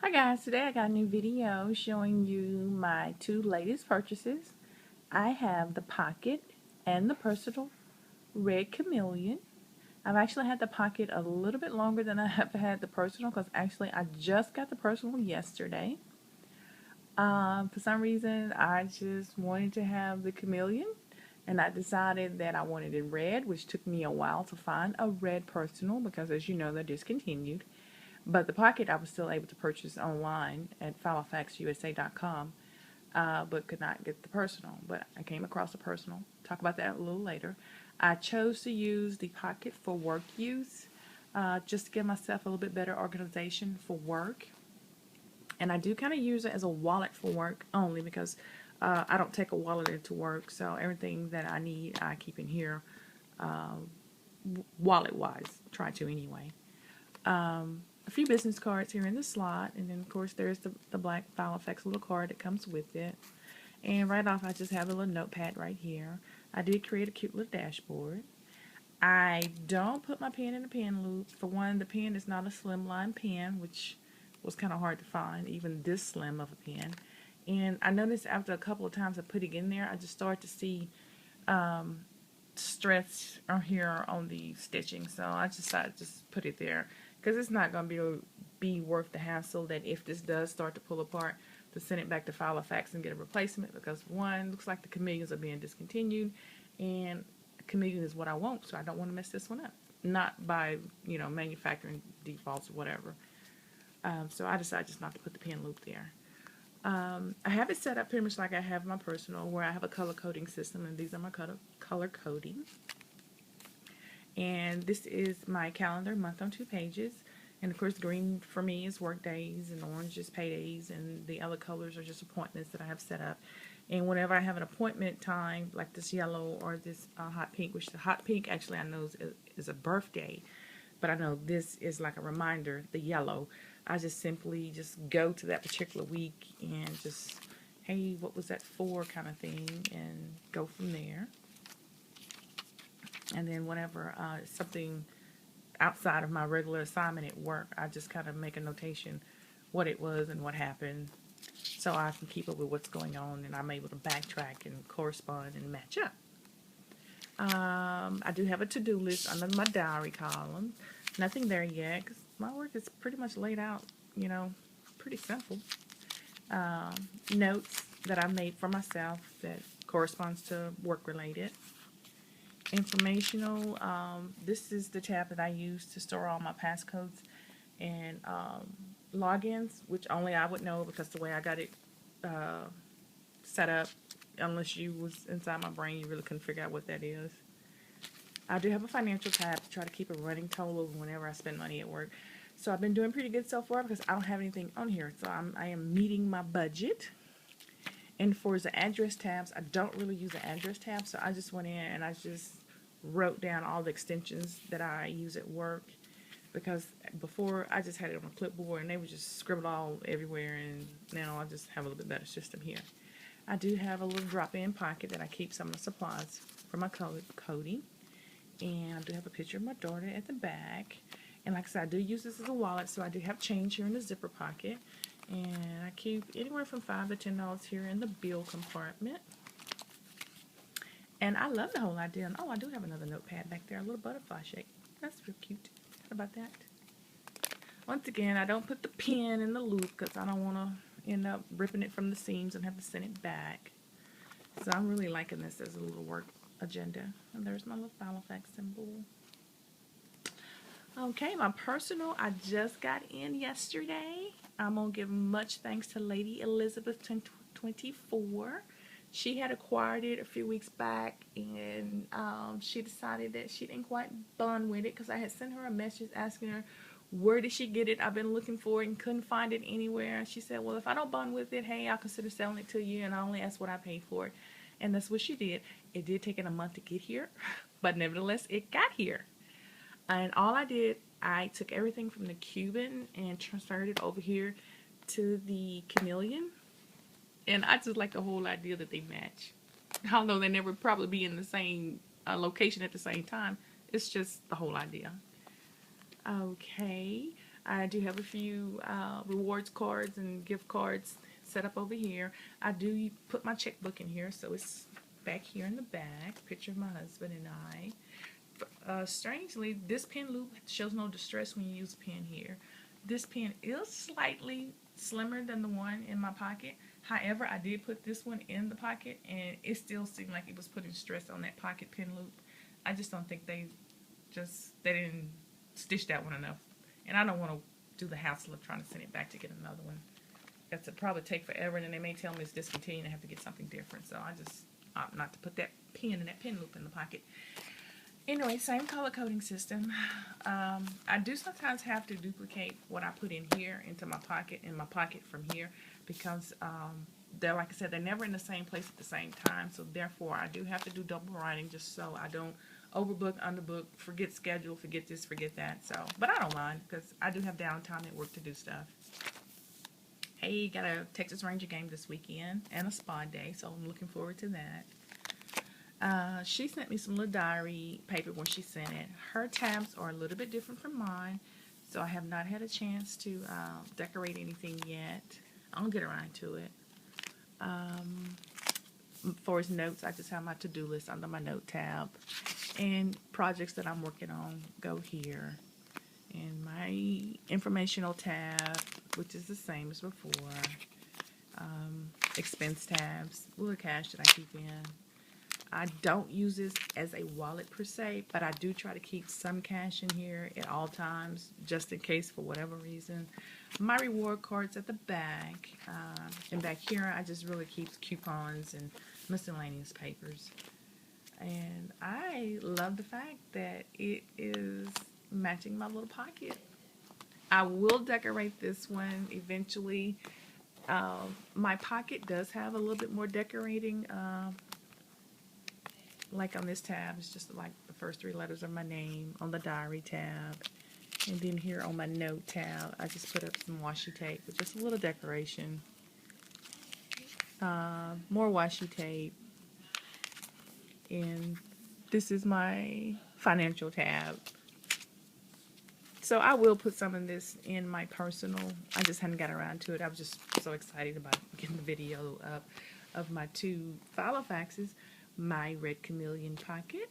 Hi guys, today I got a new video showing you my two latest purchases. I have the Pocket and the Personal Red Chameleon. I've actually had the Pocket a little bit longer than I have had the Personal because actually I just got the Personal yesterday. For some reason I just wanted to have the Chameleon and I decided that I wanted it red, which took me a while to find a red Personal because as you know they're discontinued. But the Pocket I was still able to purchase online at filofaxusa.com, but could not get the Personal. But I came across the Personal. Talk about that a little later. I chose to use the Pocket for work use, just to give myself a little bit better organization for work. And I do kind of use it as a wallet for work only because I don't take a wallet into work. So everything that I need I keep in here, wallet-wise. Try to anyway. A few business cards here in the slot, and then of course there's the black Filofax little card that comes with it. And right off I just have a little notepad right here. I did create a cute little dashboard. I don't put my pen in the pen loop. For one, the pen is not a slimline pen, which was kind of hard to find, even this slim of a pen. And I noticed after a couple of times of putting it in there, I just started to see stretch here on the stitching, so I just decided to just put it there because it's not going to be worth the hassle that if this does start to pull apart to send it back to Filofax and get a replacement, because one, looks like the chameleons are being discontinued and chameleon is what I want, so I don't want to mess this one up, not by manufacturing defaults or whatever. So I decided just not to put the pen loop there. I have it set up pretty much like I have my Personal, where I have a color coding system, and these are my color coding. And this is my calendar, month on 2 pages. And of course, green for me is work days, and orange is paydays, and the other colors are just appointments that I have set up. And whenever I have an appointment time, like this yellow or this hot pink, which the hot pink actually I know is a birthday, but I know this is like a reminder, the yellow. I just simply just go to that particular week and just, hey, what was that for kind of thing, and go from there. And then whenever something outside of my regular assignment at work, I just kind of make a notation what it was and what happened so I can keep up with what's going on, and I'm able to backtrack and correspond and match up. I do have a to-do list under my diary column. Nothing there yet because my work is pretty much laid out, pretty simple. Notes that I made for myself that corresponds to work related. Informational. This is the tab that I use to store all my passcodes and logins, which only I would know because the way I got it set up, unless you was inside my brain, you really couldn't figure out what that is. I do have a financial tab to try to keep a running total of whenever I spend money at work. So I've been doing pretty good so far because I don't have anything on here. So I am meeting my budget. And for the address tabs, I don't really use the address tab. So I just went in and I just wrote down all the extensions that I use at work. Because before I just had it on a clipboard and they would just scribble all everywhere. And now I just have a little bit better system here. I do have a little drop-in pocket that I keep some of the supplies for my coding. And I do have a picture of my daughter at the back. And like I said, I do use this as a wallet, so I do have change here in the zipper pocket. And I keep anywhere from $5 to $10 here in the bill compartment. And I love the whole idea. And oh, I do have another notepad back there, a little butterfly shape. That's real cute. How about that? Once again, I don't put the pen in the loop because I don't want to end up ripping it from the seams and have to send it back. So I'm really liking this as a little work agenda. And there's my little Filofax symbol. Okay, my Personal I just got in yesterday. I'm going to give much thanks to Lady Elizabeth 24. She had acquired it a few weeks back, and she decided that she didn't quite bond with it because I had sent her a message asking her where did she get it. I've been looking for it and couldn't find it anywhere. She said, well, if I don't bond with it, hey, I'll consider selling it to you, and I only ask what I paid for it. And that's what she did. It did take it a month to get here, but nevertheless, it got here. And all I did, I took everything from the Cuban and transferred it over here to the Chameleon. And I just like the whole idea that they match. Although they never probably be in the same location at the same time. It's just the whole idea. Okay. I do have a few rewards cards and gift cards set up over here. I do put my checkbook in here, so it's back here in the back. Picture of my husband and I. Strangely, this pen loop shows no distress when you use a pen here. This pen is slightly slimmer than the one in my pocket. However, I did put this one in the pocket, and it still seemed like it was putting stress on that pocket pen loop. I just don't think they didn't stitch that one enough. And I don't want to do the hassle of trying to send it back to get another one. That's probably take forever, and then they may tell me it's discontinued and I have to get something different. So I just opt not to put that pen and that pen loop in the pocket. Anyway, same color coding system. I do sometimes have to duplicate what I put in here into my pocket and my pocket from here because they're, like I said, they're never in the same place at the same time. So therefore, I do have to do double writing just so I don't overbook, underbook, forget schedule, forget this, forget that. So, but I don't mind because I do have downtime at work to do stuff. Hey, got a Texas Ranger game this weekend and a spa day, so I'm looking forward to that. She sent me some little diary paper when she sent it. Her tabs are a little bit different from mine, so I have not had a chance to decorate anything yet. I'll get around to it. For his notes, I just have my to-do list under my note tab. And projects that I'm working on go here. And my informational tab, which is the same as before. Expense tabs, little cash that I keep in. I don't use this as a wallet per se, but I do try to keep some cash in here at all times, just in case for whatever reason. My reward cards at the back, and back here I just really keep coupons and miscellaneous papers. And I love the fact that it is matching my little pocket. I will decorate this one eventually. My pocket does have a little bit more decorating. Like on this tab, it's just like the first 3 letters of my name on the diary tab. And then here on my note tab, I just put up some washi tape with just a little decoration. More washi tape. And this is my financial tab. So I will put some of this in my personal. I just hadn't got around to it. I was just so excited about getting the video up of my 2 Filofaxes. My Red Chameleon pocket